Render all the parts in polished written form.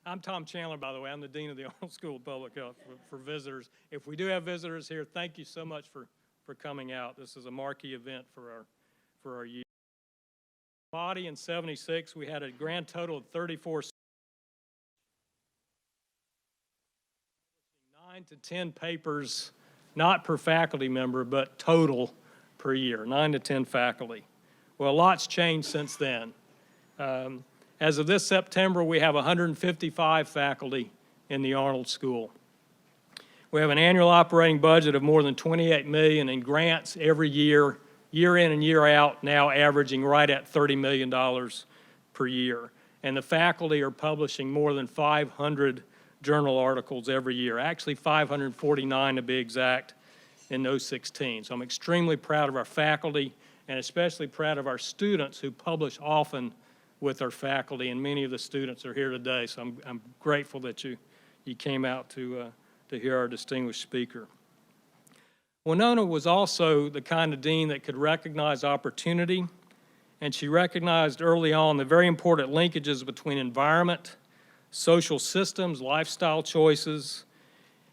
I'm Tom Chandler, by the way. I'm the Dean of the Arnold School of Public Health for visitors. If we do have visitors here, thank you so much for coming out. This is a marquee event for our year. Body in 76, we had a grand total of 34, 9 to 10 papers, not per faculty member, but total per year, 9 to 10 faculty. Well, a lot's changed since then. As of this September, we have 155 faculty in the Arnold School. We have an annual operating budget of more than $28 million in grants every year, year in and year out, now averaging right at $30 million per year. And the faculty are publishing more than 500 journal articles every year, actually 549 to be exact in 2016. So I'm extremely proud of our faculty and especially proud of our students who publish often with our faculty, and many of the students are here today, so I'm grateful that you came out to hear our distinguished speaker. Winona was also the kind of dean that could recognize opportunity, and she recognized early on the very important linkages between environment, social systems, lifestyle choices,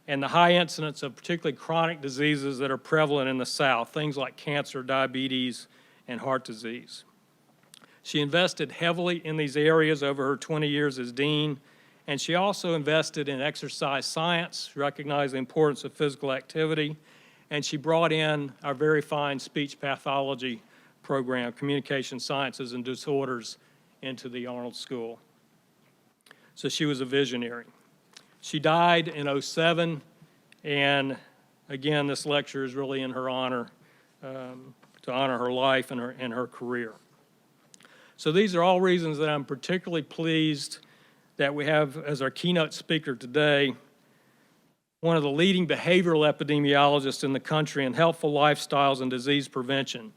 and the high incidence of particularly chronic diseases that are prevalent in the South, things like cancer, diabetes, and heart disease. She invested heavily in these areas over her 20 years as dean, and she also invested in exercise science, recognized the importance of physical activity, and she brought in our very fine speech pathology program, communication sciences and disorders, into the Arnold School. So she was a visionary. She died in 2007, and again, this lecture is really in her honor, to honor her life and her career. So these are all reasons that I'm particularly pleased that we have as our keynote speaker today one of the leading behavioral epidemiologists in the country in healthful lifestyles and disease prevention.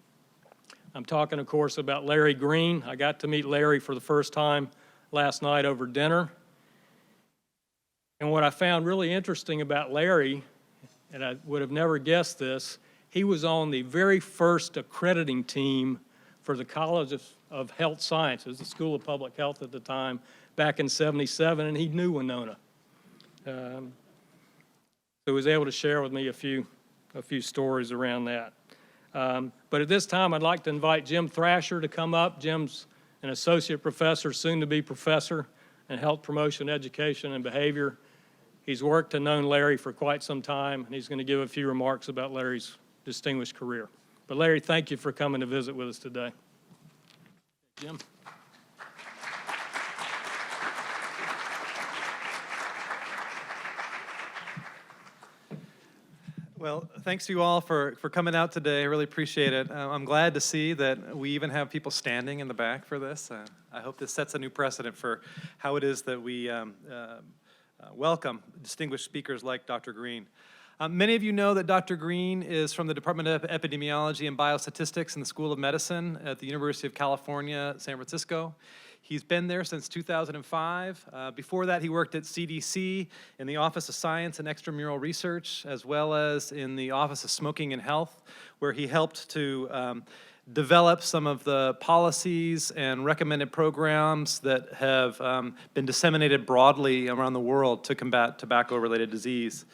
I'm talking, of course, about Larry Green. I got to meet Larry for the first time last night over dinner. And what I found really interesting about Larry, and I would have never guessed this, he was on the very first accrediting team for the College of Health Sciences, the School of Public Health at the time, back in '77, and he knew Winona. So he was able to share with me a few stories around that. But at this time, I'd like to invite Jim Thrasher to come up. Jim's an associate professor, soon to be professor in health promotion, education, and behavior. He's worked and known Larry for quite some time, and he's going to give a few remarks about Larry's distinguished career. But Larry, thank you for coming to visit with us today. Jim. Well, thanks to you all for coming out today. I really appreciate it. I'm glad to see that we even have people standing in the back for this. I hope this sets a new precedent for how it is that we welcome distinguished speakers like Dr. Green. Many of you know that Dr. Green is from the Department of Epidemiology and Biostatistics in the School of Medicine at the University of California, San Francisco. He's been there since 2005. Before that, he worked at CDC in the Office of Science and Extramural Research, as well as in the Office of Smoking and Health, where he helped to develop some of the policies and recommended programs that have been disseminated broadly around the world to combat tobacco-related disease.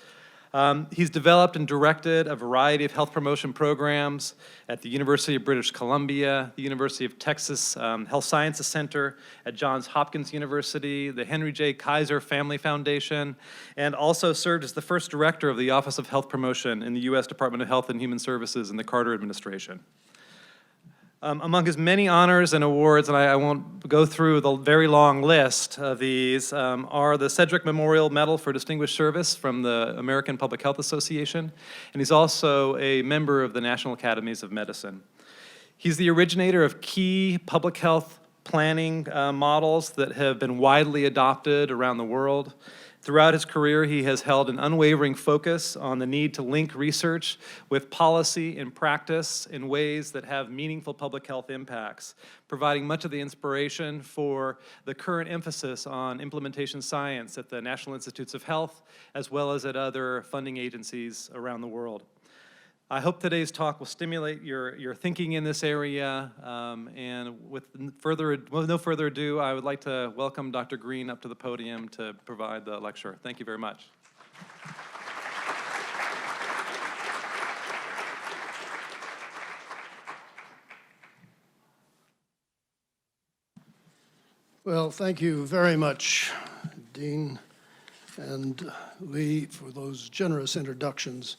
He's developed and directed a variety of health promotion programs at the University of British Columbia, the University of Texas Health Sciences Center, at Johns Hopkins University, the Henry J. Kaiser Family Foundation, and also served as the first director of the Office of Health Promotion in the U.S. Department of Health and Human Services in the Carter administration. Among his many honors and awards, and I won't go through the very long list of these, are the Sedgwick Memorial Medal for Distinguished Service from the American Public Health Association, and he's also a member of the National Academies of Medicine. He's the originator of key public health planning models that have been widely adopted around the world. Throughout his career, he has held an unwavering focus on the need to link research with policy and practice in ways that have meaningful public health impacts, providing much of the inspiration for the current emphasis on implementation science at the National Institutes of Health, as well as at other funding agencies around the world. I hope today's talk will stimulate your thinking in this area. And with no further ado, I would like to welcome Dr. Green up to the podium to provide the lecture. Thank you very much. Well, thank you very much, Dean and Lee, for those generous introductions.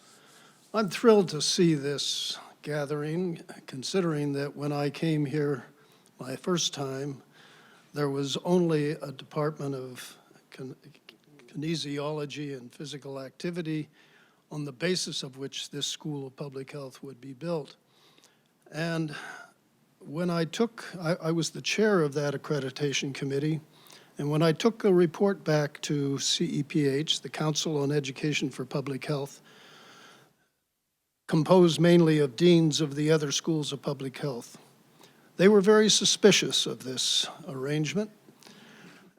I'm thrilled to see this gathering, considering that when I came here my first time, there was only a Department of Kinesiology and Physical Activity, on the basis of which this School of Public Health would be built. And when I was the chair of that accreditation committee, and when I took a report back to CEPH, the Council on Education for Public Health, composed mainly of deans of the other schools of public health, they were very suspicious of this arrangement,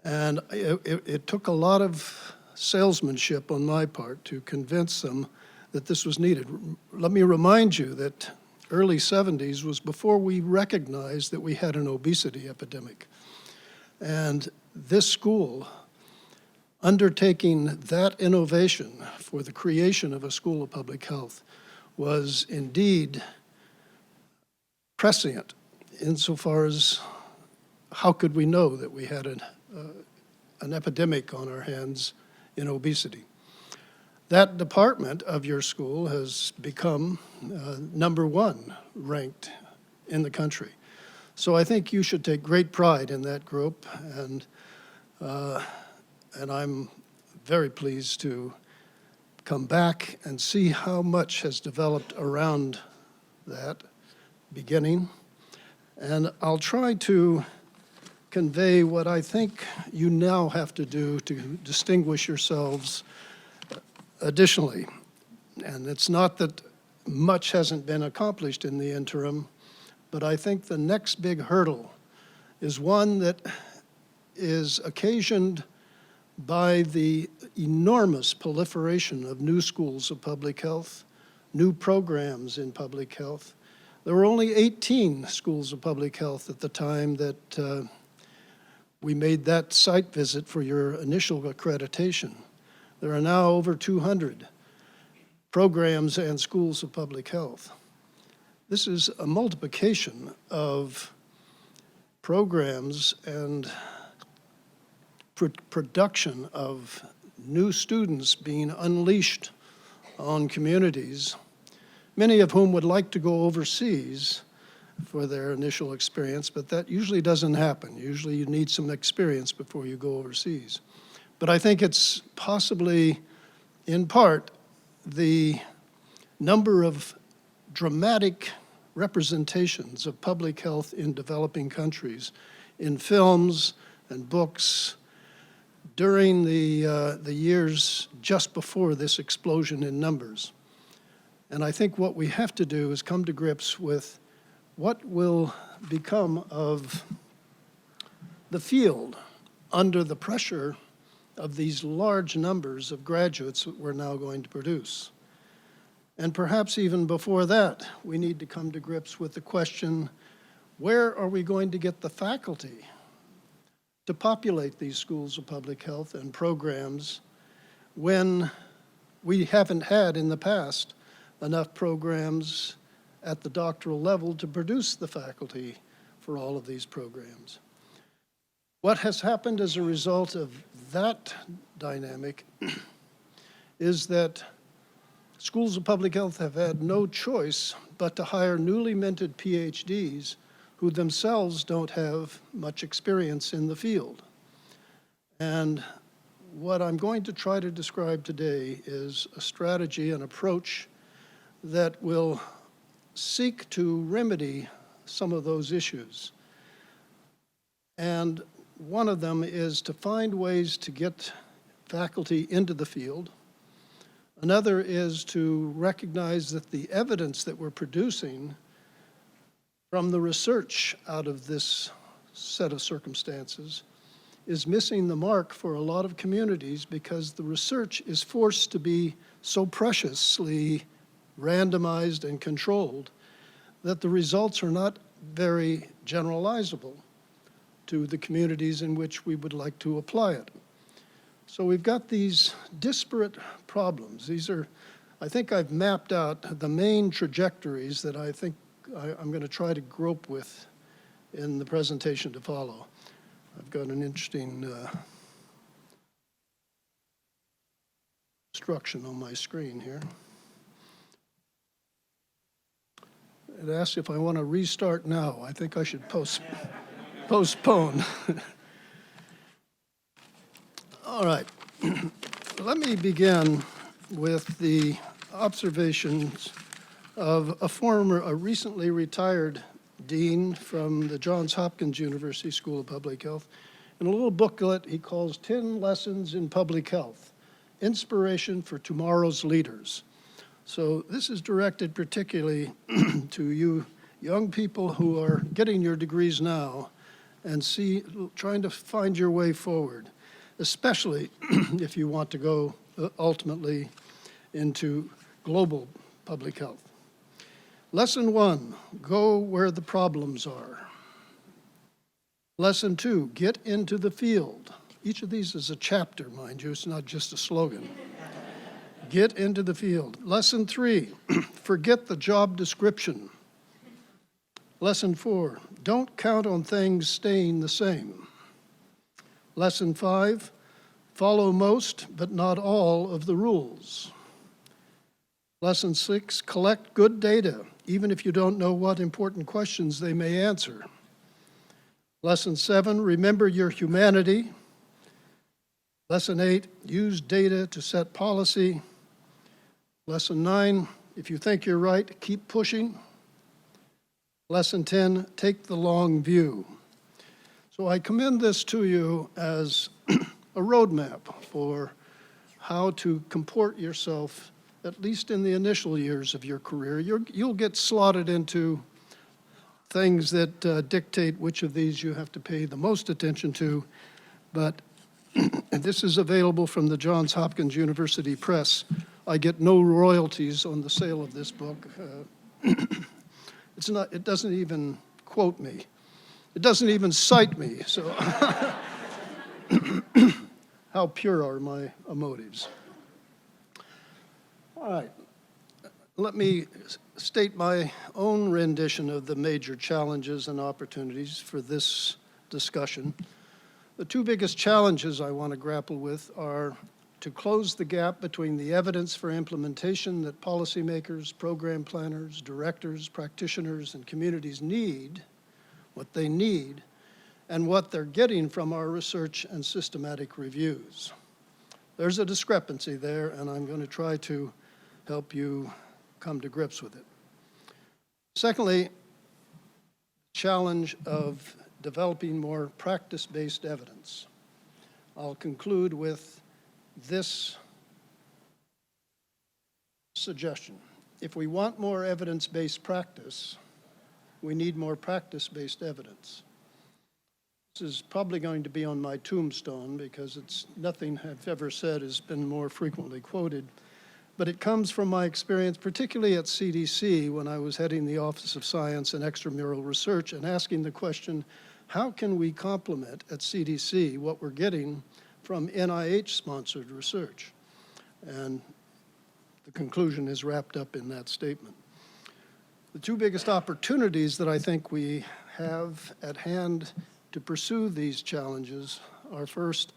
and it took a lot of salesmanship on my part to convince them that this was needed. Let me remind you that early 70s was before we recognized that we had an obesity epidemic. And this school, undertaking that innovation for the creation of a school of public health, was indeed prescient insofar as how could we know that we had an epidemic on our hands in obesity. That department of your school has become #1 ranked in the country. So I think you should take great pride in that group, and I'm very pleased to come back and see how much has developed around that beginning. And I'll try to convey what I think you now have to do to distinguish yourselves additionally. And it's not that much hasn't been accomplished in the interim, but I think the next big hurdle is one that is occasioned by the enormous proliferation of new schools of public health, new programs in public health. There were only 18 schools of public health at the time that we made that site visit for your initial accreditation. There are now over 200 programs and schools of public health. This is a multiplication of programs and production of new students being unleashed on communities, many of whom would like to go overseas for their initial experience, but that usually doesn't happen. Usually you need some experience before you go overseas. But I think it's possibly, in part, the number of dramatic representations of public health in developing countries in films and books during the years just before this explosion in numbers. And I think what we have to do is come to grips with what will become of the field under the pressure of these large numbers of graduates that we're now going to produce. And perhaps even before that, we need to come to grips with the question, where are we going to get the faculty to populate these schools of public health and programs when we haven't had in the past enough programs at the doctoral level to produce the faculty for all of these programs? What has happened as a result of that dynamic is that schools of public health have had no choice but to hire newly minted PhDs who themselves don't have much experience in the field. And what I'm going to try to describe today is a strategy, an approach that will seek to remedy some of those issues. And one of them is to find ways to get faculty into the field. Another is to recognize that the evidence that we're producing from the research out of this set of circumstances is missing the mark for a lot of communities because the research is forced to be so preciously randomized and controlled, that the results are not very generalizable to the communities in which we would like to apply it. So we've got these disparate problems. These are, I think I've mapped out the main trajectories that I think I'm going to try to grope with in the presentation to follow. I've got an interesting instruction on my screen here. It asks if I want to restart now. I think I should postpone. All right. Let me begin with the observations of a recently retired dean from the Johns Hopkins University School of Public Health. In a little booklet he calls 10 Lessons in Public Health, Inspiration for Tomorrow's Leaders. So this is directed particularly to you young people who are getting your degrees now and trying to find your way forward, especially if you want to go ultimately into global public health. Lesson 1, go where the problems are. Lesson 2, get into the field. Each of these is a chapter, mind you, it's not just a slogan. Get into the field. Lesson 3, forget the job description. Lesson 4, don't count on things staying the same. Lesson 5, follow most but not all of the rules. Lesson 6, collect good data, even if you don't know what important questions they may answer. Lesson 7, remember your humanity. Lesson 8, use data to set policy. Lesson 9, if you think you're right, keep pushing. Lesson 10, take the long view. So I commend this to you as a roadmap for how to comport yourself, at least in the initial years of your career. You'll get slotted into things that dictate which of these you have to pay the most attention to, but this is available from the Johns Hopkins University Press. I get no royalties on the sale of this book. It doesn't even quote me. It doesn't even cite me, so how pure are my motives? All right, let me state my own rendition of the major challenges and opportunities for this discussion. The two biggest challenges I want to grapple with are to close the gap between the evidence for implementation that policymakers, program planners, directors, practitioners, and communities need, what they need, and what they're getting from our research and systematic reviews. There's a discrepancy there, and I'm going to try to help you come to grips with it. Secondly, challenge of developing more practice-based evidence. I'll conclude with this suggestion. If we want more evidence-based practice, we need more practice-based evidence. This is probably going to be on my tombstone because nothing I've ever said has been more frequently quoted, but it comes from my experience, particularly at CDC when I was heading the Office of Science and Extramural Research and asking the question, how can we complement at CDC what we're getting from NIH-sponsored research? And the conclusion is wrapped up in that statement. The two biggest opportunities that I think we have at hand to pursue these challenges are, first,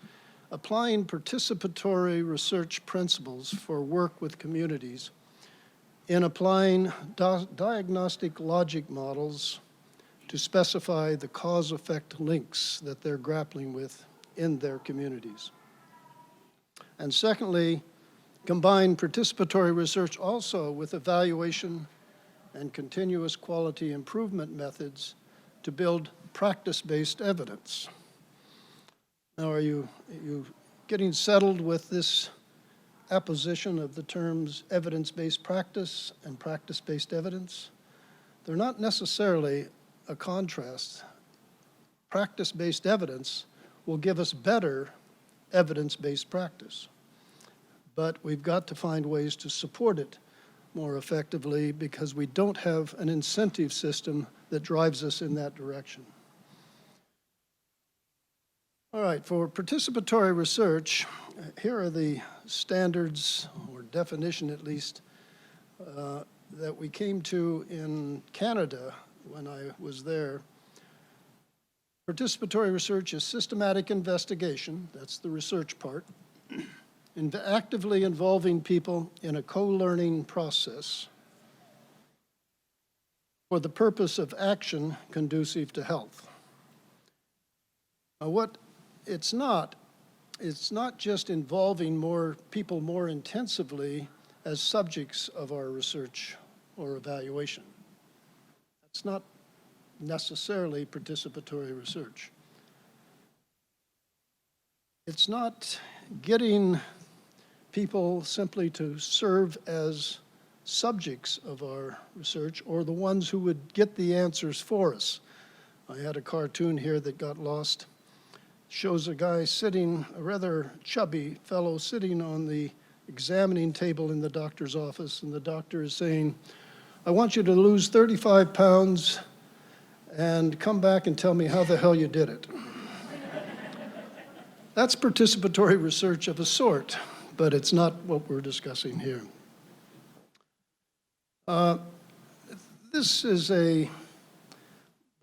applying participatory research principles for work with communities in applying diagnostic logic models to specify the cause-effect links that they're grappling with in their communities. And secondly, combine participatory research also with evaluation and continuous quality improvement methods to build practice-based evidence. Now, are you getting settled with this apposition of the terms evidence-based practice and practice-based evidence? They're not necessarily a contrast. Practice-based evidence will give us better evidence-based practice, but we've got to find ways to support it more effectively because we don't have an incentive system that drives us in that direction. All right, for participatory research, here are the standards, or definition at least, that we came to in Canada when I was there. Participatory research is systematic investigation, that's the research part, actively involving people in a co-learning process for the purpose of action conducive to health. Now, it's not just involving more people more intensively as subjects of our research or evaluation. That's not necessarily participatory research. It's not getting people simply to serve as subjects of our research or the ones who would get the answers for us. I had a cartoon here that got lost. Shows a guy sitting, a rather chubby fellow sitting on the examining table in the doctor's office, and the doctor is saying, I want you to lose 35 pounds and come back and tell me how the hell you did it. That's participatory research of a sort, but it's not what we're discussing here. This is the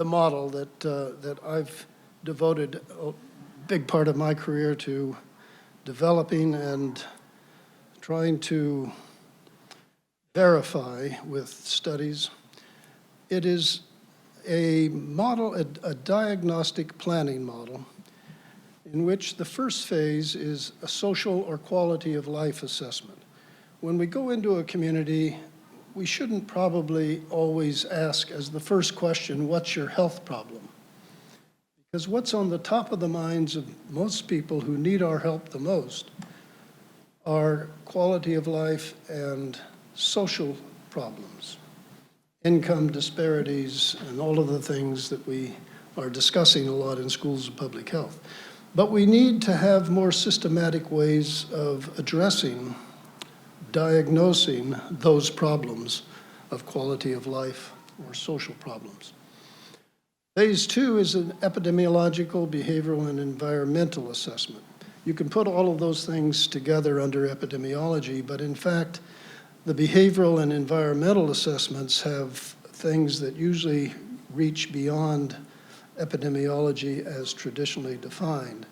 model that I've devoted a big part of my career to developing and trying to verify with studies. It is a model, a diagnostic planning model, in which the first phase is a social or quality of life assessment. When we go into a community, we shouldn't probably always ask as the first question, what's your health problem? Because what's on the top of the minds of most people who need our help the most are quality of life and social problems, income disparities, and all of the things that we are discussing a lot in schools of public health. But we need to have more systematic ways of addressing, diagnosing those problems of quality of life or social problems. Phase 2 is an epidemiological, behavioral, and environmental assessment. You can put all of those things together under epidemiology, but in fact, the behavioral and environmental assessments have things that usually reach beyond epidemiology as traditionally defined.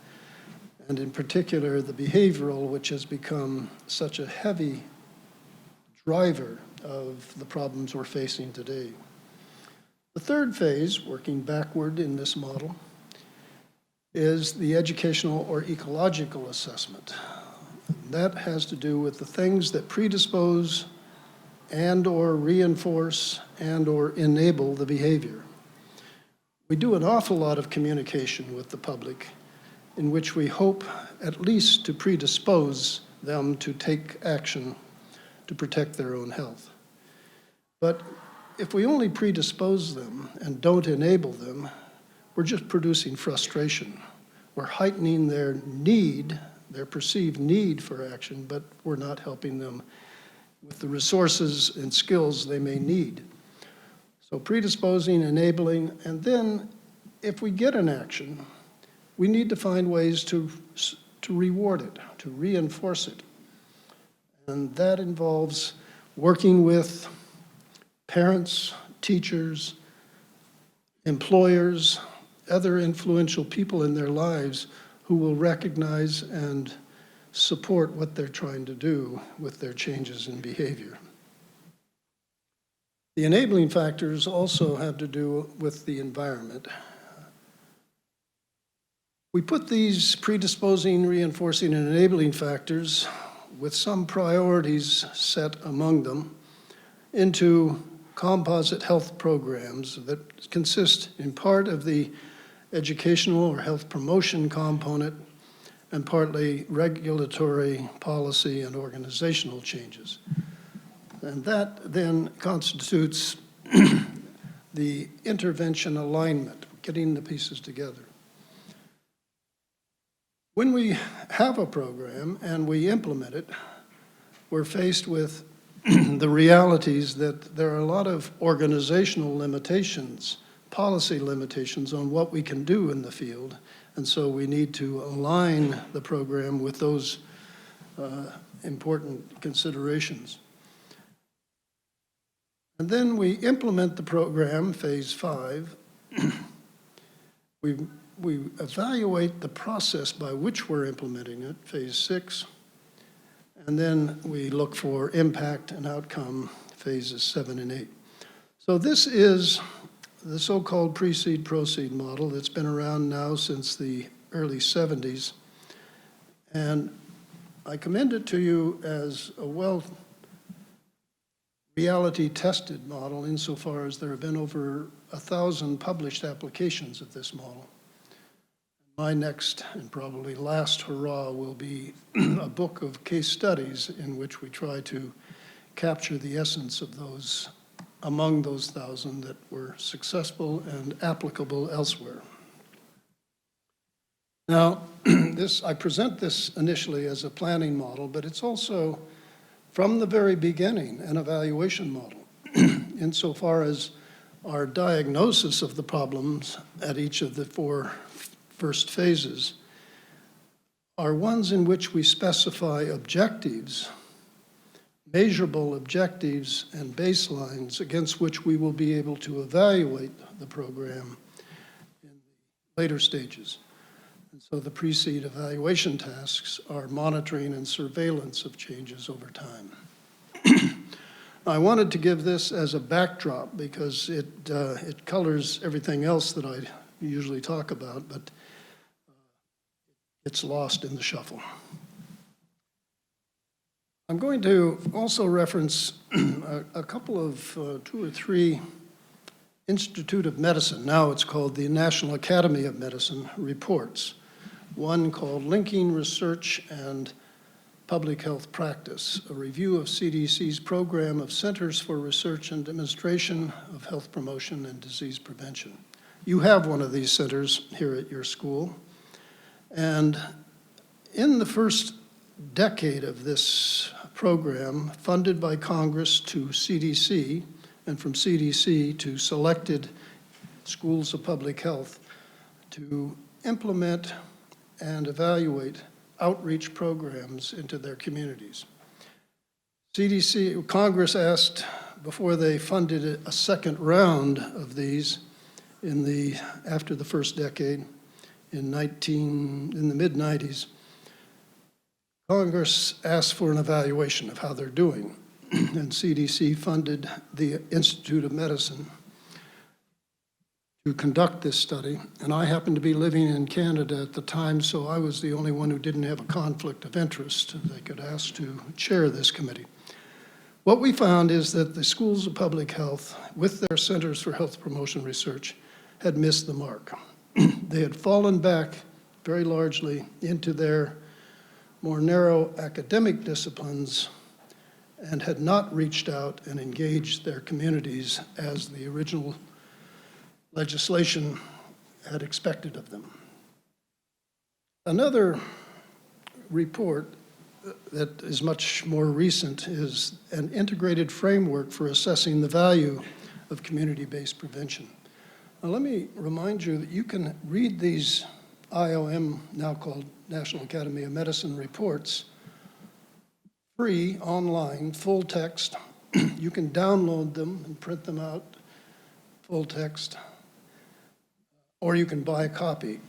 And in particular, the behavioral, which has become such a heavy driver of the problems we're facing today. The third phase, working backward in this model, is the educational or ecological assessment. That has to do with the things that predispose and or reinforce and or enable the behavior. We do an awful lot of communication with the public in which we hope at least to predispose them to take action to protect their own health. But if we only predispose them and don't enable them, we're just producing frustration. We're heightening their need, their perceived need for action, but we're not helping them with the resources and skills they may need. So predisposing, enabling, and then if we get an action, we need to find ways to reward it, to reinforce it. And that involves working with parents, teachers, employers, other influential people in their lives who will recognize and support what they're trying to do with their changes in behavior. The enabling factors also have to do with the environment. We put these predisposing, reinforcing, and enabling factors with some priorities set among them into composite health programs that consist in part of the educational or health promotion component and partly regulatory, policy, and organizational changes. And that then constitutes the intervention alignment, getting the pieces together. When we have a program and we implement it, we're faced with the realities that there are a lot of organizational limitations, policy limitations on what we can do in the field. And so we need to align the program with those important considerations. And then we implement the program, phase 5. We evaluate the process by which we're implementing it, phase 6. And then we look for impact and outcome, phases 7 and 8. So this is the so-called PRECEDE-PROCEED model that's been around now since the early 70s. And I commend it to you as a reality-tested model insofar as there have been over 1,000 published applications of this model. My next and probably last hurrah will be a book of case studies in which we try to capture the essence of those, among those 1,000 that were successful and applicable elsewhere. Now, I present this initially as a planning model, but it's also, from the very beginning, an evaluation model, insofar as our diagnosis of the problems at each of the 4 first phases are ones in which we specify objectives, measurable objectives and baselines against which we will be able to evaluate the program in the later stages. And so the PRECEDE evaluation tasks are monitoring and surveillance of changes over time. I wanted to give this as a backdrop because it colors everything else that I usually talk about, but it's lost in the shuffle. I'm going to also reference a couple of 2 or 3 Institute of Medicine, now it's called the National Academy of Medicine, reports. One called Linking Research and Public Health Practice, a review of CDC's program of Centers for Research and Demonstration of Health Promotion and Disease Prevention. You have one of these centers here at your school. And in the first decade of this program, funded by Congress to CDC, and from CDC to selected schools of public health, to implement and evaluate outreach programs into their communities. Congress asked, before they funded a second round of these after the first decade, in the mid-90s, Congress asked for an evaluation of how they're doing. And CDC funded the Institute of Medicine to conduct this study. And I happened to be living in Canada at the time, so I was the only one who didn't have a conflict of interest they could ask to chair this committee. What we found is that the schools of public health, with their Centers for Health Promotion Research, had missed the mark. They had fallen back very largely into their more narrow academic disciplines and had not reached out and engaged their communities as the original legislation had expected of them. Another report that is much more recent is an integrated framework for assessing the value of community-based prevention. Now, let me remind you that you can read these IOM, now called National Academy of Medicine reports, free, online, full text. You can download them and print them out, full text, or you can buy a copy.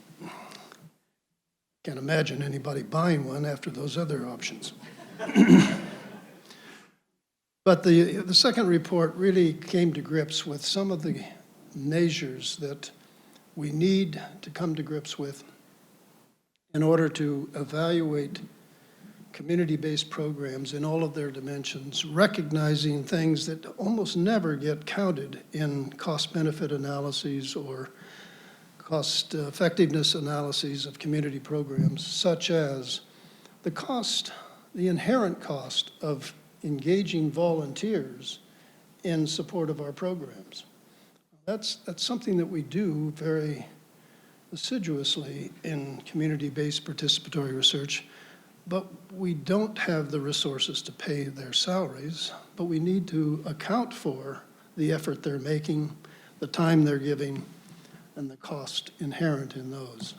Can't imagine anybody buying one after those other options. But the second report really came to grips with some of the measures that we need to come to grips with in order to evaluate community-based programs in all of their dimensions, recognizing things that almost never get counted in cost-benefit analyses or cost-effectiveness analyses of community programs, such as the inherent cost of engaging volunteers in support of our programs. That's something that we do very assiduously in community-based participatory research. but we don't have the resources to pay their salaries, but we need to account for the effort they're making, the time they're giving, and the cost inherent in those.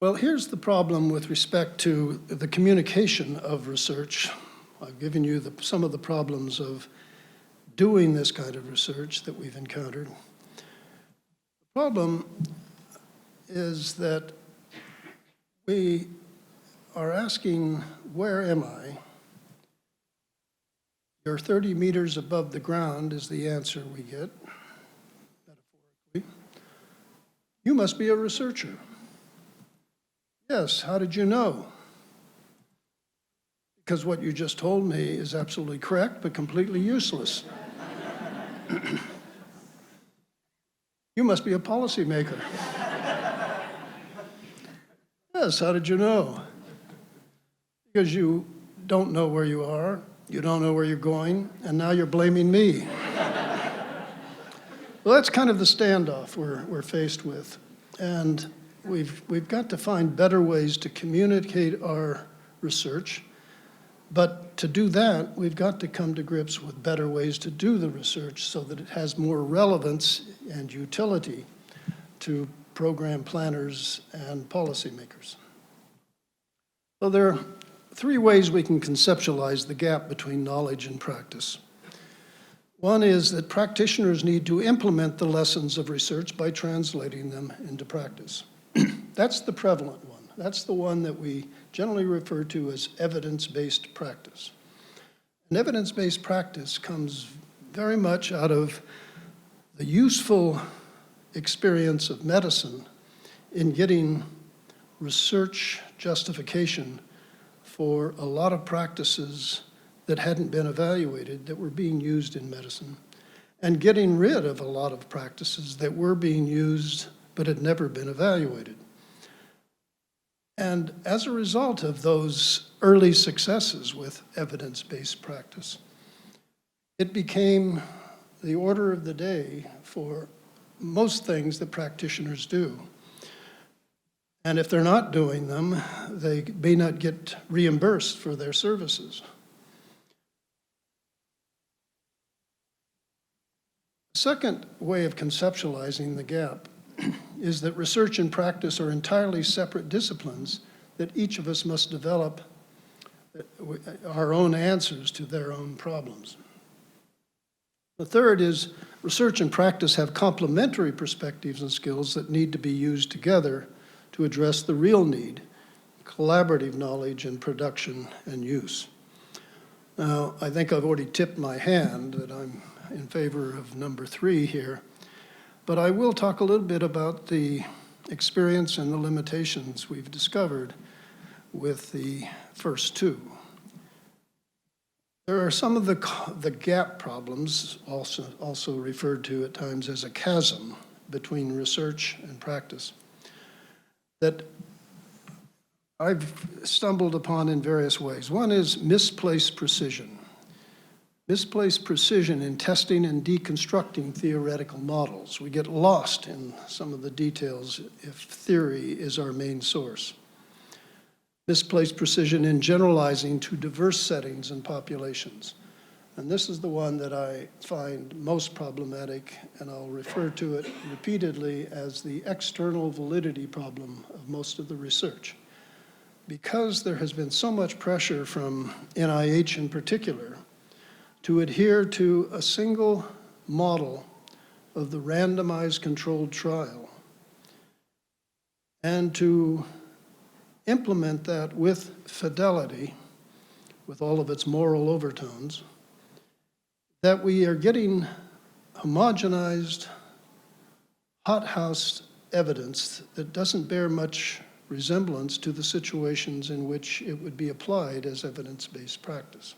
Well, here's the problem with respect to the communication of research. I've given you some of the problems of doing this kind of research that we've encountered. The problem is that we are asking, where am I? You're 30 meters above the ground is the answer we get, metaphorically. You must be a researcher. Yes, how did you know? Because what you just told me is absolutely correct, but completely useless. You must be a policymaker. Yes, how did you know? Because you don't know where you are, you don't know where you're going, and now you're blaming me. Well, that's kind of the standoff we're faced with. And we've got to find better ways to communicate our research. But to do that, we've got to come to grips with better ways to do the research so that it has more relevance and utility to program planners and policymakers. So there are three ways we can conceptualize the gap between knowledge and practice. One is that practitioners need to implement the lessons of research by translating them into practice. That's the prevalent one. That's the one that we generally refer to as evidence-based practice. And evidence-based practice comes very much out of the useful experience of medicine in getting research justification for a lot of practices that hadn't been evaluated that were being used in medicine, and getting rid of a lot of practices that were being used but had never been evaluated. And as a result of those early successes with evidence-based practice, it became the order of the day for most things that practitioners do. And if they're not doing them, they may not get reimbursed for their services. The second way of conceptualizing the gap is that research and practice are entirely separate disciplines that each of us must develop our own answers to their own problems. The third is research and practice have complementary perspectives and skills that need to be used together to address the real need, collaborative knowledge and production and use. Now, I think I've already tipped my hand that I'm in favor of number 3 here, but I will talk a little bit about the experience and the limitations we've discovered with the first 2. There are some of the gap problems, also referred to at times as a chasm between research and practice, that I've stumbled upon in various ways. One is misplaced precision. Misplaced precision in testing and deconstructing theoretical models. We get lost in some of the details if theory is our main source. Misplaced precision in generalizing to diverse settings and populations. And this is the one that I find most problematic, and I'll refer to it repeatedly as the external validity problem of most of the research. Because there has been so much pressure from NIH in particular to adhere to a single model of the randomized controlled trial and to implement that with fidelity, with all of its moral overtones, that we are getting homogenized, hothouse evidence that doesn't bear much resemblance to the situations in which it would be applied as evidence-based practice.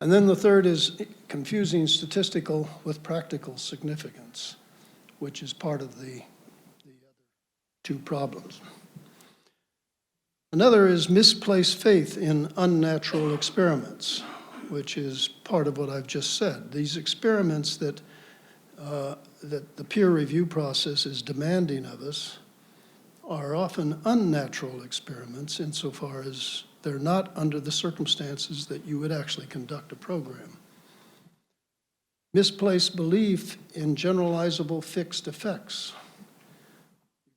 And then the third is confusing statistical with practical significance, which is part of the other 2 problems. Another is misplaced faith in unnatural experiments, which is part of what I've just said. These experiments that the peer review process is demanding of us are often unnatural experiments insofar as they're not under the circumstances that you would actually conduct a program. Misplaced belief in generalizable fixed effects.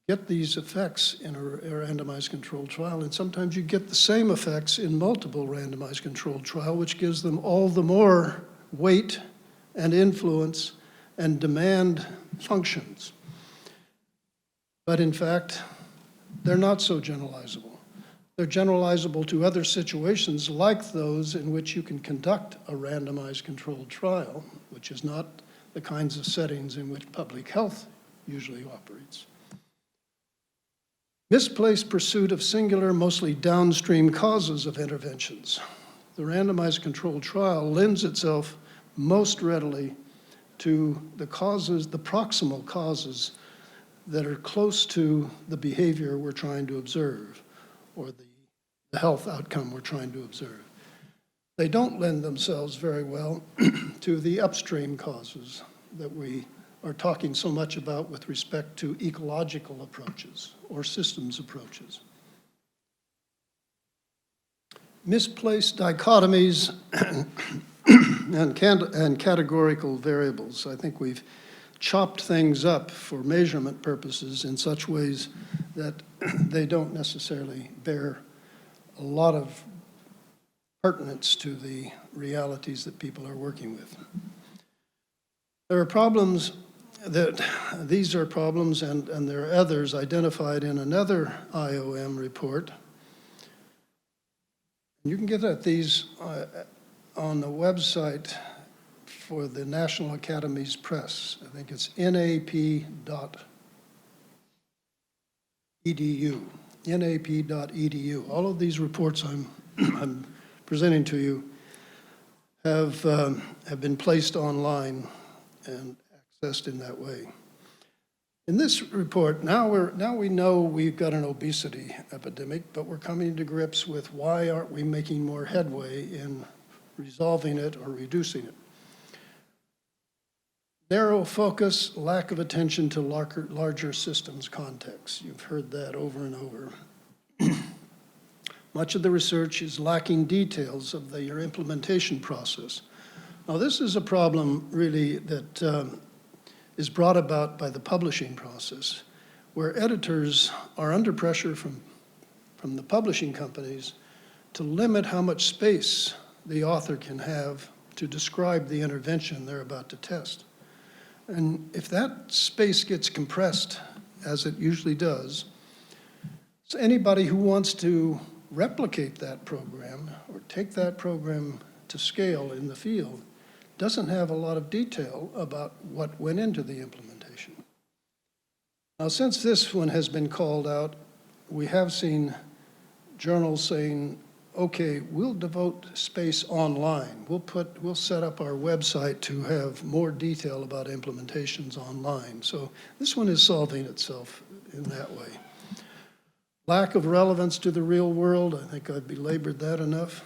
You get these effects in a randomized controlled trial, and sometimes you get the same effects in multiple randomized controlled trial, which gives them all the more weight and influence and demand functions. But in fact, they're not so generalizable. They're generalizable to other situations like those in which you can conduct a randomized controlled trial, which is not the kinds of settings in which public health usually operates. Misplaced pursuit of singular, mostly downstream causes of interventions. The randomized controlled trial lends itself most readily to the causes, the proximal causes that are close to the behavior we're trying to observe, or the health outcome we're trying to observe. They don't lend themselves very well to the upstream causes that we are talking so much about with respect to ecological approaches or systems approaches. Misplaced dichotomies and categorical variables. I think we've chopped things up for measurement purposes in such ways that they don't necessarily bear a lot of pertinence to the realities that people are working with. There are problems these are problems, and there are others identified in another IOM report. You can get at these on the website for the National Academy's Press. I think it's nap.edu, nap.edu. All of these reports I'm presenting to you have been placed online and accessed in that way. In this report, now we know we've got an obesity epidemic, but we're coming to grips with why aren't we making more headway in resolving it or reducing it. Narrow focus, lack of attention to larger systems context. You've heard that over and over. Much of the research is lacking details of your implementation process. Now, this is a problem really that is brought about by the publishing process, where editors are under pressure from the publishing companies to limit how much space the author can have to describe the intervention they're about to test. And if that space gets compressed, as it usually does, so anybody who wants to replicate that program or take that program to scale in the field doesn't have a lot of detail about what went into the implementation. Now, since this one has been called out, we have seen journals saying, okay, we'll devote space online. We'll set up our website to have more detail about implementations online. So this one is solving itself in that way. Lack of relevance to the real world, I think I've belabored that enough.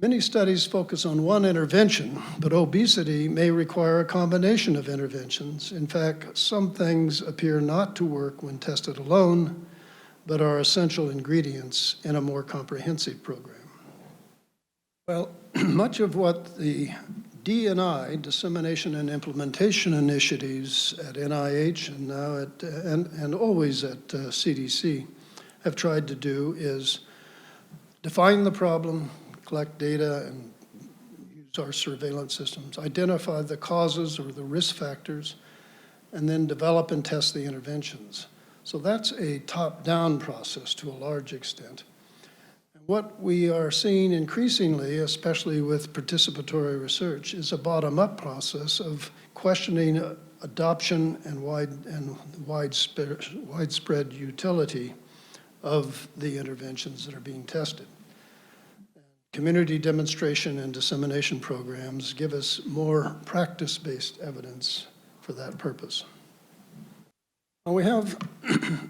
Many studies focus on one intervention, but obesity may require a combination of interventions. In fact, some things appear not to work when tested alone, but are essential ingredients in a more comprehensive program. Well, much of what the D&I, Dissemination and Implementation Initiatives at NIH and now and always at CDC have tried to do is define the problem, collect data, and use our surveillance systems, identify the causes or the risk factors, and then develop and test the interventions. So that's a top-down process to a large extent. And what we are seeing increasingly, especially with participatory research, is a bottom-up process of questioning adoption and widespread utility of the interventions that are being tested. Community demonstration and dissemination programs give us more practice-based evidence for that purpose. Now we have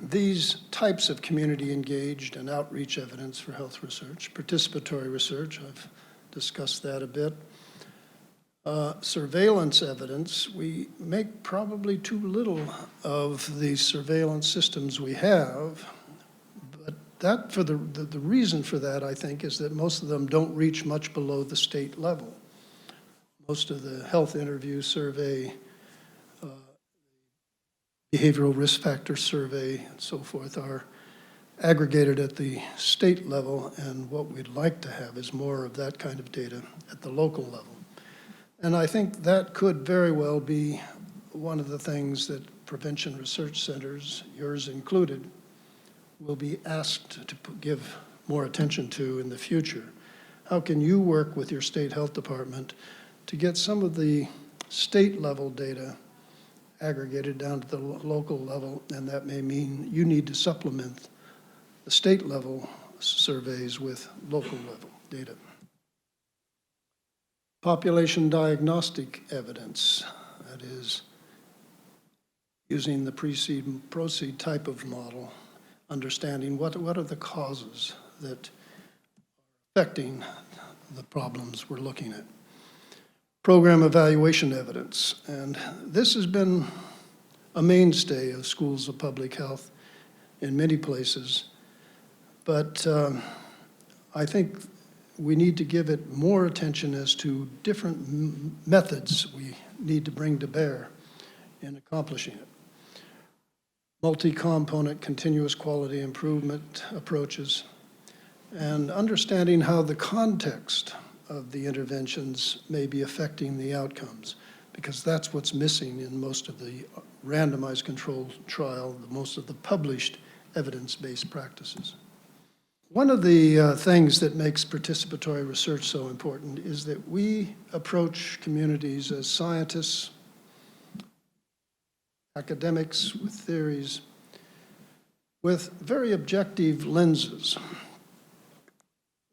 these types of community engaged and outreach evidence for health research. Participatory research, I've discussed that a bit. Surveillance evidence, we make probably too little of the surveillance systems we have. But that, for the reason for that, I think, is that most of them don't reach much below the state level. Most of the health interview survey, behavioral risk factor survey, and so forth are aggregated at the state level, and what we'd like to have is more of that kind of data at the local level. And I think that could very well be one of the things that prevention research centers, yours included, will be asked to give more attention to in the future. How can you work with your state health department to get some of the state level data aggregated down to the local level, and that may mean you need to supplement the state level surveys with local level data. Population diagnostic evidence, that is, using the PRECEDE-PROCEED type of model, understanding what are the causes that are affecting the problems we're looking at. Program evaluation evidence, and this has been a mainstay of schools of public health in many places, but I think we need to give it more attention as to different methods we need to bring to bear in accomplishing it. Multi-component continuous quality improvement approaches, and understanding how the context of the interventions may be affecting the outcomes, because that's what's missing in most of the randomized controlled trial, most of the published evidence-based practices. One of the things that makes participatory research so important is that we approach communities as scientists, academics with theories, with very objective lenses.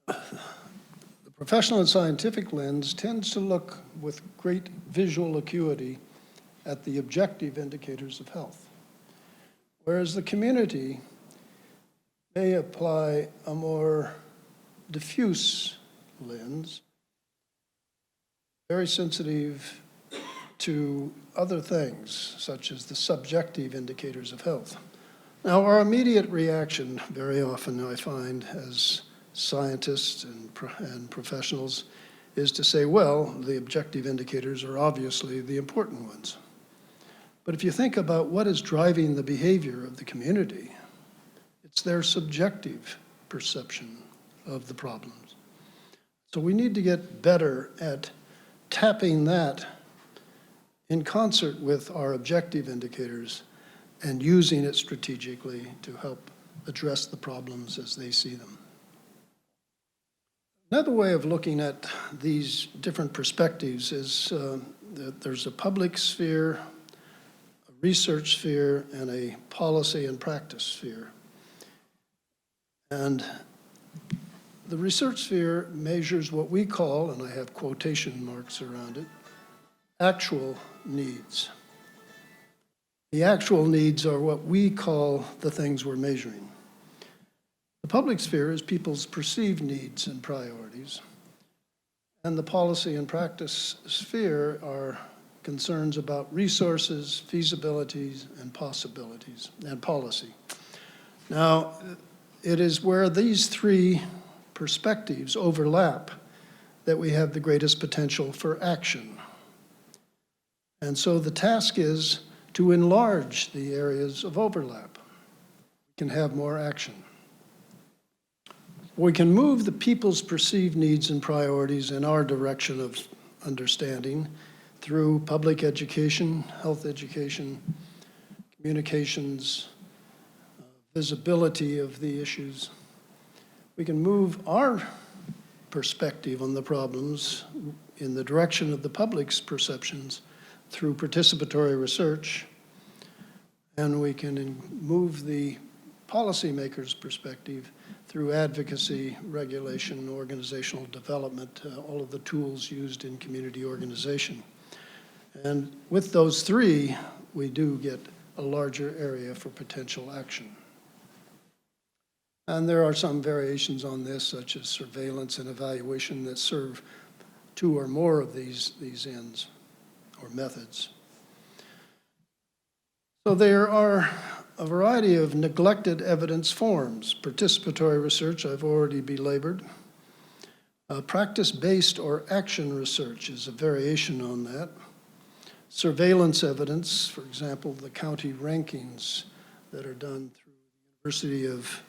The professional and scientific lens tends to look with great visual acuity at the objective indicators of health, whereas the community may apply a more diffuse lens, very sensitive to other things, such as the subjective indicators of health. Now, our immediate reaction, very often I find as scientists and professionals, is to say, well, the objective indicators are obviously the important ones. But if you think about what is driving the behavior of the community, it's their subjective perception of the problems. So we need to get better at tapping that in concert with our objective indicators and using it strategically to help address the problems as they see them. Another way of looking at these different perspectives is that there's a public sphere, a research sphere, and a policy and practice sphere. And the research sphere measures what we call, and I have quotation marks around it, actual needs. The actual needs are what we call the things we're measuring. The public sphere is people's perceived needs and priorities. And the policy and practice sphere are concerns about resources, feasibilities, and possibilities, and policy. Now, it is where these three perspectives overlap that we have the greatest potential for action. And so the task is to enlarge the areas of overlap. We can have more action. We can move the people's perceived needs and priorities in our direction of understanding through public education, health education, communications, visibility of the issues. We can move our perspective on the problems in the direction of the public's perceptions through participatory research, and we can move the policymaker's perspective through advocacy, regulation, organizational development, all of the tools used in community organization. And with those three, we do get a larger area for potential action. And there are some variations on this, such as surveillance and evaluation, that serve two or more of these ends or methods. So there are a variety of neglected evidence forms. Participatory research, I've already belabored. Practice-based or action research is a variation on that. Surveillance evidence, for example, the county rankings that are done through the University of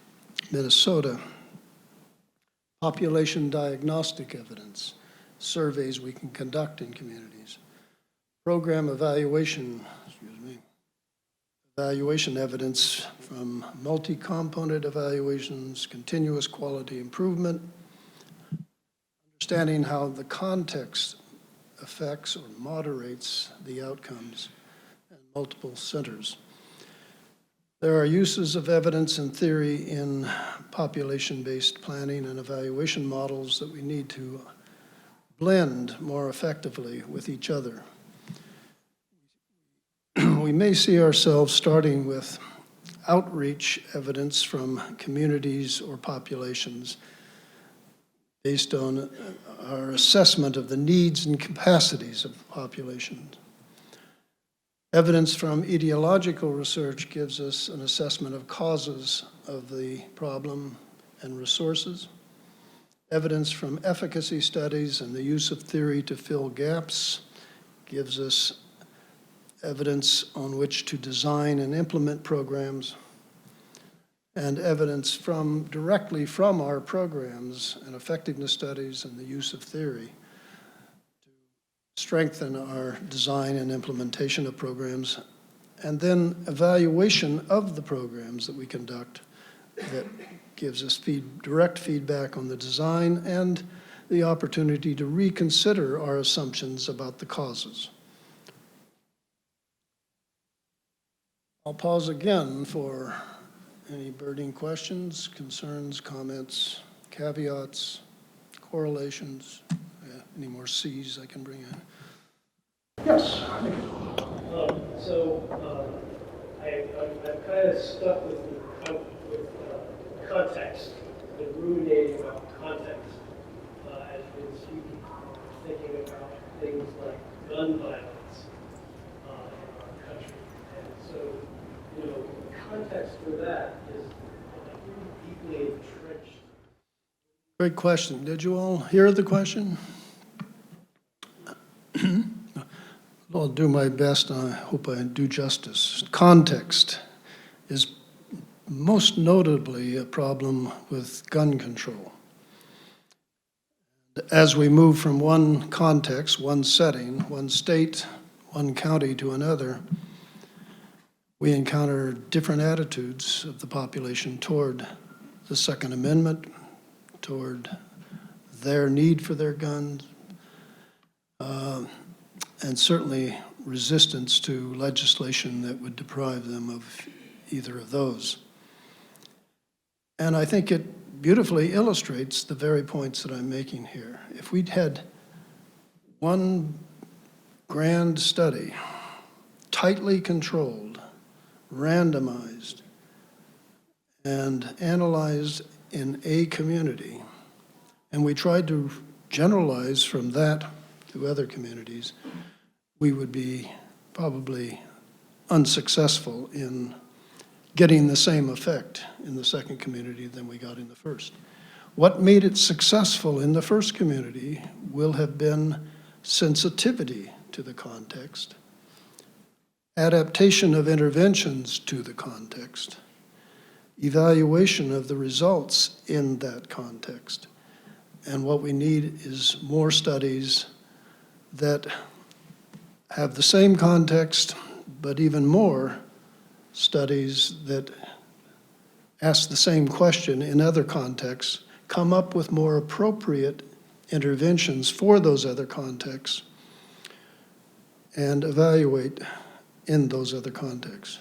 Minnesota. Population diagnostic evidence, surveys we can conduct in communities. Program evaluation, evaluation evidence from multi-component evaluations, continuous quality improvement, understanding how the context affects or moderates the outcomes at multiple centers. There are uses of evidence and theory in population-based planning and evaluation models that we need to blend more effectively with each other. We may see ourselves starting with outreach evidence from communities or populations based on our assessment of the needs and capacities of populations. Evidence from etiological research gives us an assessment of causes of the problem and resources. Evidence from efficacy studies and the use of theory to fill gaps gives us evidence on which to design and implement programs. And evidence directly from our programs and effectiveness studies and the use of theory strengthen our design and implementation of programs, and then evaluation of the programs that we conduct that gives us direct feedback on the design and the opportunity to reconsider our assumptions about the causes. I'll pause again for any burning questions, concerns, comments, caveats, correlations. Any more C's I can bring in? Yes. I'm kind of stuck with context, the ruminating about context as we've been speaking, thinking about things like gun violence in our country. And so, you know, the context for that is deeply entrenched. Great question. Did you all hear the question? I'll do my best, and I hope I do justice. Context is most notably a problem with gun control. As we move from one context, one setting, one state, one county to another, we encounter different attitudes of the population toward the Second Amendment, toward their need for their guns, and certainly resistance to legislation that would deprive them of either of those. And I think it beautifully illustrates the very points that I'm making here. If we'd had one grand study, tightly controlled, randomized, and analyzed in a community, and we tried to generalize from that to other communities, we would be probably unsuccessful in getting the same effect in the second community than we got in the first. What made it successful in the first community will have been sensitivity to the context, adaptation of interventions to the context, evaluation of the results in that context. And what we need is more studies that have the same context, but even more studies that ask the same question in other contexts, come up with more appropriate interventions for those other contexts, and evaluate in those other contexts.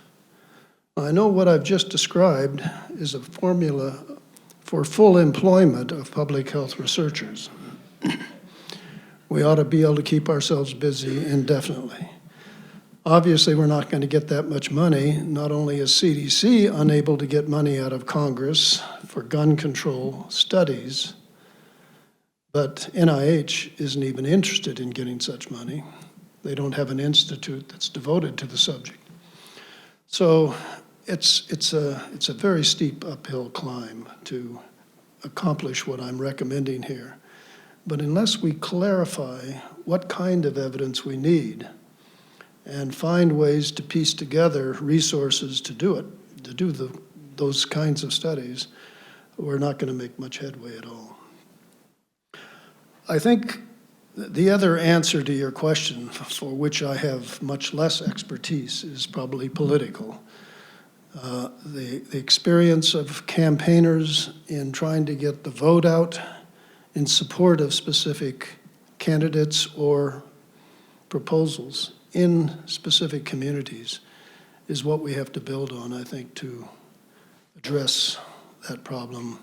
I know what I've just described is a formula for full employment of public health researchers. We ought to be able to keep ourselves busy indefinitely. Obviously, we're not going to get that much money. Not only is CDC unable to get money out of Congress for gun control studies, But NIH isn't even interested in getting such money. They don't have an institute that's devoted to the subject. So it's a very steep uphill climb to accomplish what I'm recommending here. But unless we clarify what kind of evidence we need and find ways to piece together resources to do it, to do those kinds of studies, we're not going to make much headway at all. I think the other answer to your question, for which I have much less expertise, is probably political. The experience of campaigners in trying to get the vote out in support of specific candidates or proposals in specific communities is what we have to build on, I think, to address that problem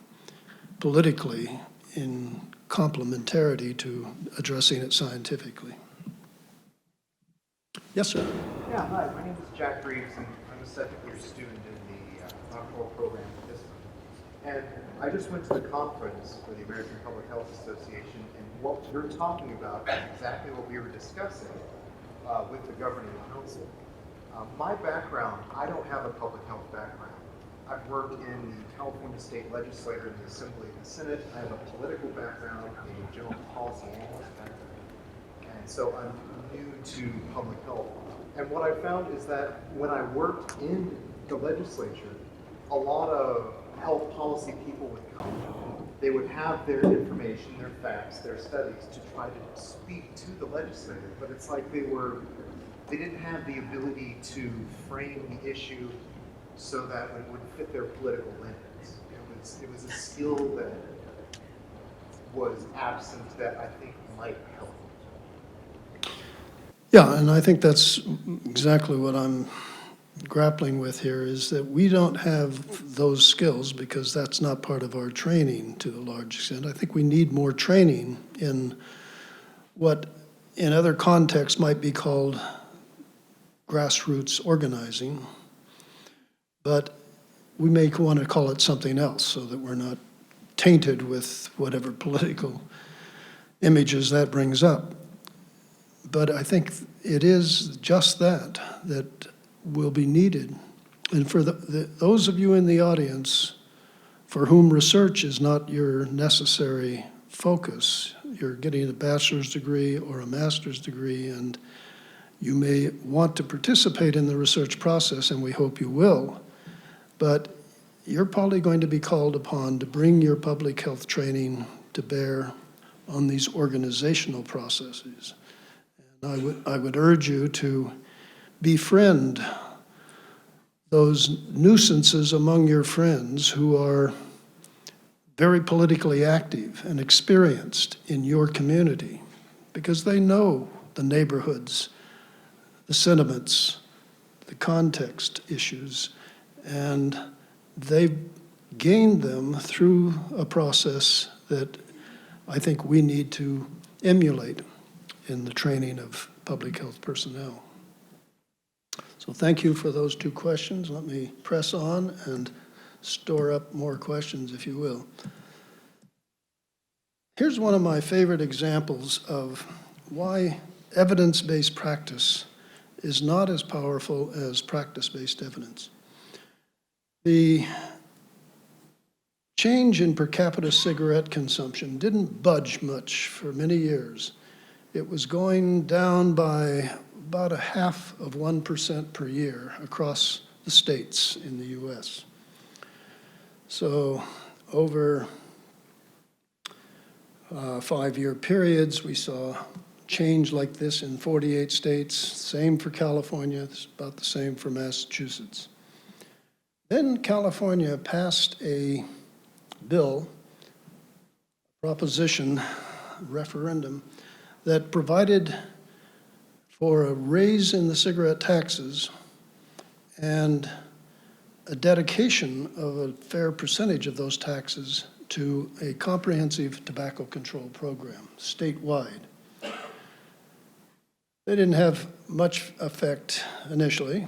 politically in complementarity to addressing it scientifically. Yes, sir. Yeah, hi, my name is Jack Reeves, and I'm a second year student in the inaugural program at this one. And I just went to the conference for the American Public Health Association, and what you're talking about is exactly what we were discussing with the governing council. My background, I don't have a public health background. I've worked in the California State Legislature, in the Assembly and the Senate. I have a political background, a general policy analyst background. And so I'm new to public health. And what I found is that when I worked in the legislature, a lot of health policy people would come. They would have their information, their facts, their studies to try to speak to the legislator, but it's like they didn't have the ability to frame the issue so that it would fit their political lens. It was a skill that was absent that I think might help. Yeah, and I think that's exactly what I'm grappling with here, is that we don't have those skills because that's not part of our training to a large extent. I think we need more training in what in other contexts might be called grassroots organizing, but we may want to call it something else so that we're not tainted with whatever political images that brings up. But I think it is just that will be needed. And for those of you in the audience for whom research is not your necessary focus, you're getting a bachelor's degree or a master's degree, and you may want to participate in the research process, and we hope you will, but you're probably going to be called upon to bring your public health training to bear on these organizational processes. And I would urge you to befriend those nuisances among your friends who are very politically active and experienced in your community, because they know the neighborhoods, the sentiments, the context issues, and they've gained them through a process that I think we need to emulate in the training of public health personnel. So thank you for those two questions. Let me press on and store up more questions, if you will. Here's one of my favorite examples of why evidence-based practice is not as powerful as practice-based evidence. The change in per capita cigarette consumption didn't budge much for many years. It was going down by about 0.5% per year across the states in the US. So over 5-year periods, we saw change like this in 48 states, same for California, it's about the same for Massachusetts. Then California passed a bill, proposition, referendum, that provided for a raise in the cigarette taxes and a dedication of a fair percentage of those taxes to a comprehensive tobacco control program statewide. They didn't have much effect initially.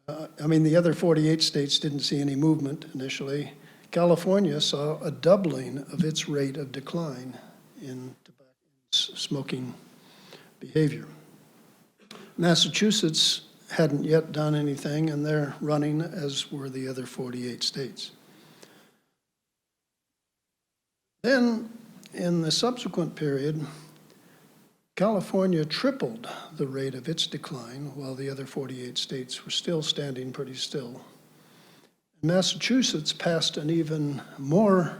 The other 48 states didn't see any movement initially. California saw a doubling of its rate of decline in smoking behavior. Massachusetts hadn't yet done anything, and they're running, as were the other 48 states. Then, in the subsequent period, California tripled the rate of its decline, while the other 48 states were still standing pretty still. Massachusetts passed an even more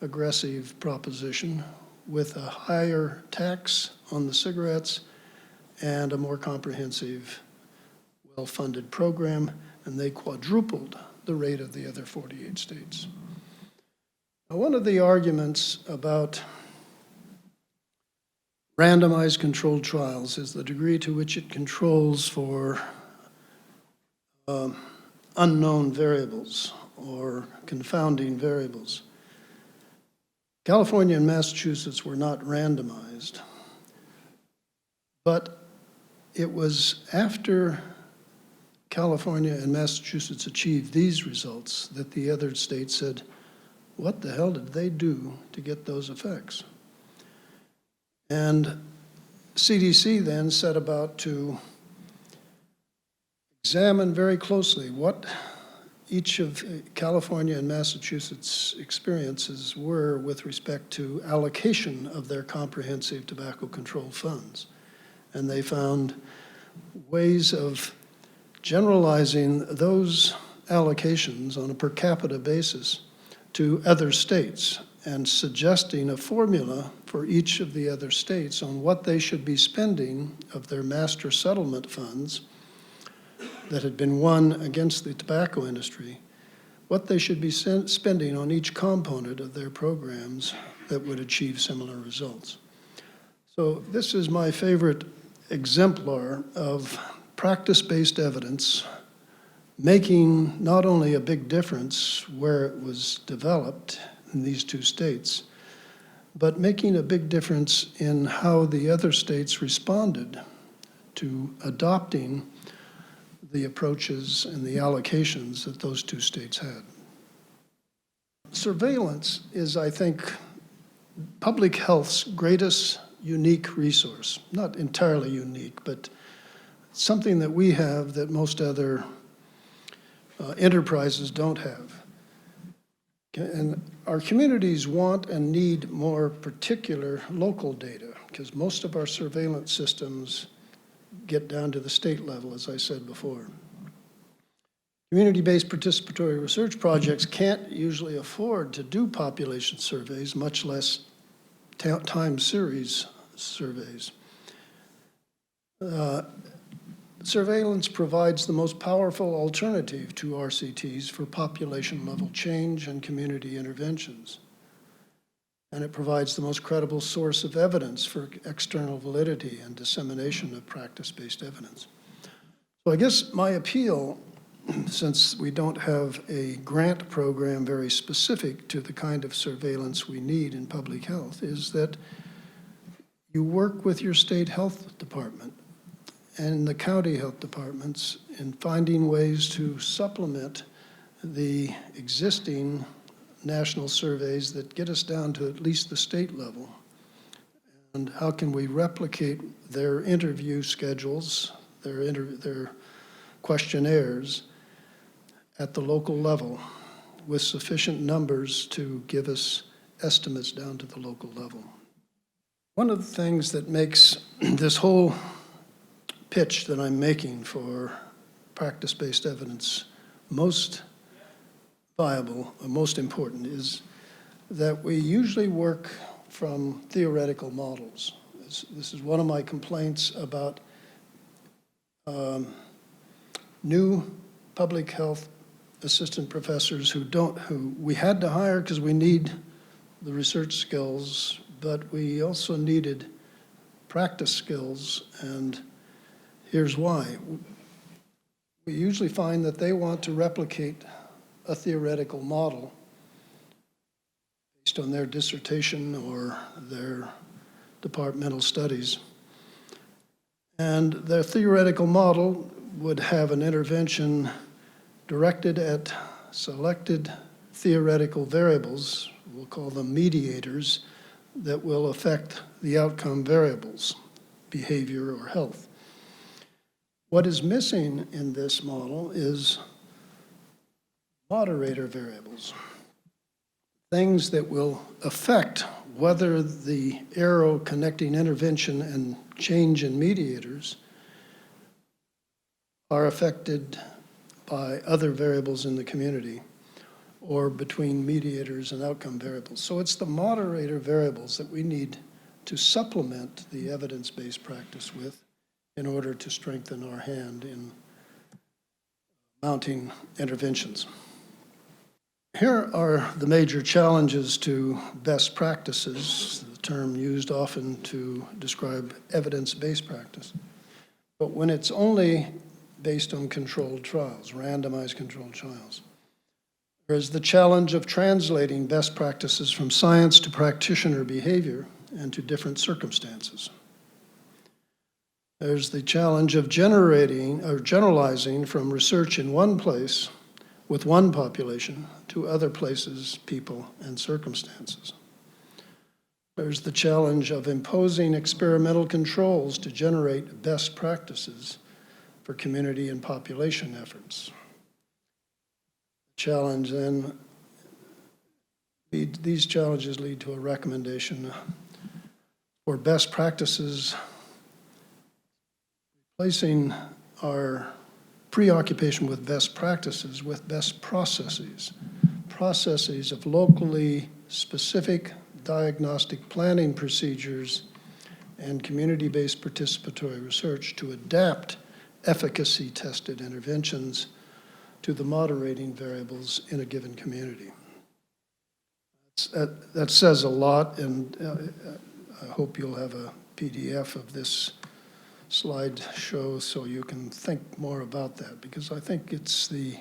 aggressive proposition with a higher tax on the cigarettes and a more comprehensive, well-funded program, and they quadrupled the rate of the other 48 states. Now, one of the arguments about randomized controlled trials is the degree to which it controls for unknown variables or confounding variables. California and Massachusetts were not randomized, but it was after California and Massachusetts achieved these results that the other states said, what the hell did they do to get those effects? And CDC then set about to examine very closely what each of California and Massachusetts' experiences were with respect to allocation of their comprehensive tobacco control funds. And they found ways of generalizing those allocations on a per capita basis to other states and suggesting a formula for each of the other states on what they should be spending of their master settlement funds that had been won against the tobacco industry, what they should be spending on each component of their programs that would achieve similar results. So this is my favorite exemplar of practice-based evidence making not only a big difference where it was developed in these two states, but making a big difference in how the other states responded to adopting the approaches and the allocations that those two states had. Surveillance is, I think, public health's greatest unique resource. Not entirely unique, but something that we have that most other enterprises don't have. And our communities want and need more particular local data because most of our surveillance systems get down to the state level, as I said before. Community-based participatory research projects can't usually afford to do population surveys, much less time series surveys. Surveillance provides the most powerful alternative to RCTs for population-level change and community interventions. And it provides the most credible source of evidence for external validity and dissemination of practice-based evidence. So I guess my appeal, since we don't have a grant program very specific to the kind of surveillance we need in public health, is that you work with your state health department and the county health departments in finding ways to supplement the existing national surveys that get us down to at least the state level. And how can we replicate their interview schedules, their questionnaires at the local level with sufficient numbers to give us estimates down to the local level. One of the things that makes this whole pitch that I'm making for practice-based evidence most viable or most important is that we usually work from theoretical models. This is one of my complaints about new public health assistant professors who we had to hire because we need the research skills, but we also needed practice skills, and here's why. We usually find that they want to replicate a theoretical model based on their dissertation or their departmental studies. And their theoretical model would have an intervention directed at selected theoretical variables, we'll call them mediators, that will affect the outcome variables, behavior or health. What is missing in this model is moderator variables, things that will affect whether the arrow connecting intervention and change in mediators are affected by other variables in the community or between mediators and outcome variables. So it's the moderator variables that we need to supplement the evidence-based practice with in order to strengthen our hand in mounting interventions. Here are the major challenges to best practices, the term used often to describe evidence-based practice. But when it's only based on controlled trials, randomized controlled trials, there's the challenge of translating best practices from science to practitioner behavior and to different circumstances. There's the challenge of generating or generalizing from research in one place with one population to other places, people, and circumstances. There's the challenge of imposing experimental controls to generate best practices for community and population efforts. Challenge then, these challenges lead to a recommendation for best practices, replacing our preoccupation with best practices with best processes of locally specific diagnostic planning procedures and community-based participatory research to adapt efficacy-tested interventions to the moderating variables in a given community. That says a lot, and I hope you'll have a PDF of this slideshow so you can think more about that, because I think it's the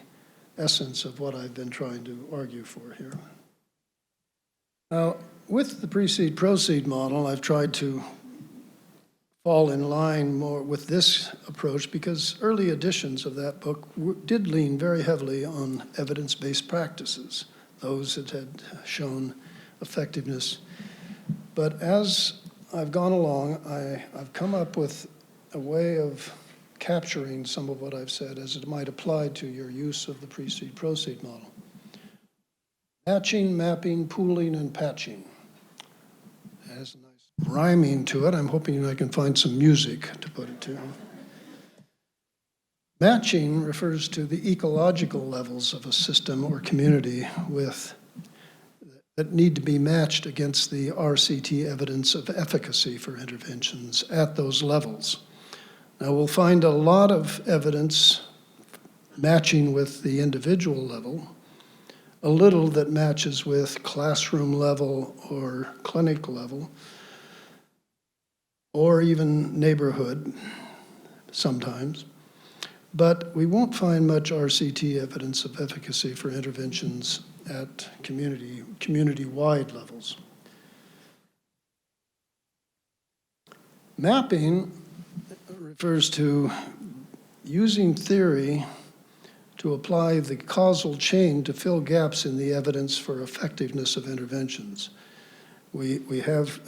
essence of what I've been trying to argue for here. Now, with the PRECEDE-PROCEED model, I've tried to fall in line more with this approach because early editions of that book did lean very heavily on evidence-based practices, those that had shown effectiveness. But as I've gone along, I've come up with a way of capturing some of what I've said as it might apply to your use of the PRECEDE-PROCEED model. Matching, mapping, pooling, and patching. It has a nice rhyming to it. I'm hoping I can find some music to put it to. Matching refers to the ecological levels of a system or community that need to be matched against the RCT evidence of efficacy for interventions at those levels. Now, we'll find a lot of evidence matching with the individual level, a little that matches with classroom level or clinic level, or even neighborhood sometimes. But we won't find much RCT evidence of efficacy for interventions at community-wide levels. Mapping refers to using theory to apply the causal chain to fill gaps in the evidence for effectiveness of interventions. We have,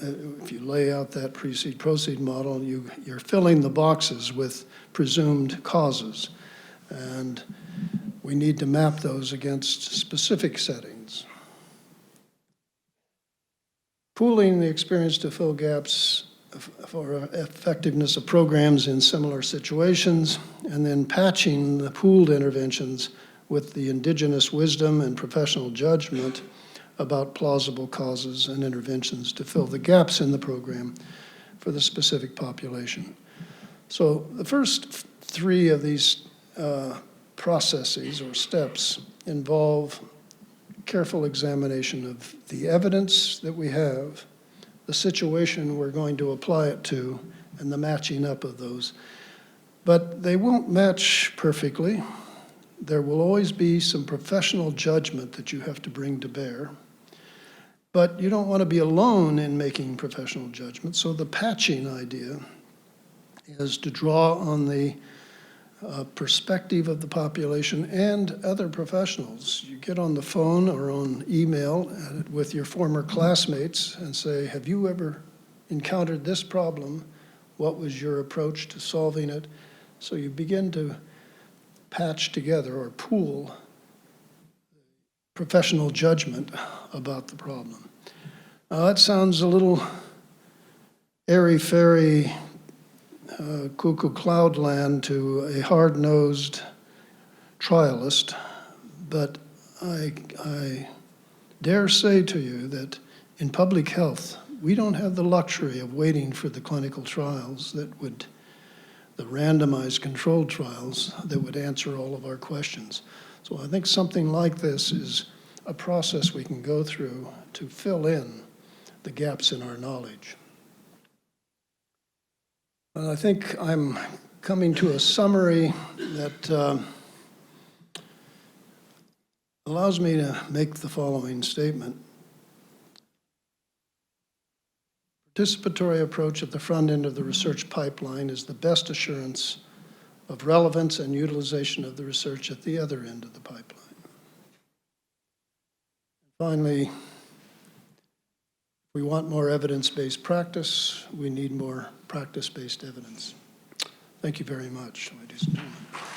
if you lay out that PRECEDE-PROCEED model, you're filling the boxes with presumed causes. And we need to map those against specific settings. Pooling the experience to fill gaps for effectiveness of programs in similar situations, and then patching the pooled interventions with the indigenous wisdom and professional judgment about plausible causes and interventions to fill the gaps in the program for the specific population. So the first three of these processes or steps involve careful examination of the evidence that we have, the situation we're going to apply it to, and the matching up of those. But they won't match perfectly. There will always be some professional judgment that you have to bring to bear. But you don't want to be alone in making professional judgment. So the patching idea is to draw on the perspective of the population and other professionals. You get on the phone or on email with your former classmates and say, have you ever encountered this problem? What was your approach to solving it? So you begin to patch together or pool professional judgment about the problem. Now that sounds a little airy-fairy, cuckoo cloud land to a hard-nosed trialist, but I dare say to you that in public health, we don't have the luxury of waiting for the clinical trials the randomized controlled trials that would answer all of our questions. So I think something like this is a process we can go through to fill in the gaps in our knowledge. And I think I'm coming to a summary that allows me to make the following statement. Participatory approach at the front end of the research pipeline is the best assurance of relevance and utilization of the research at the other end of the pipeline. Finally, if we want more evidence-based practice, we need more practice-based evidence. Thank you very much, ladies and gentlemen.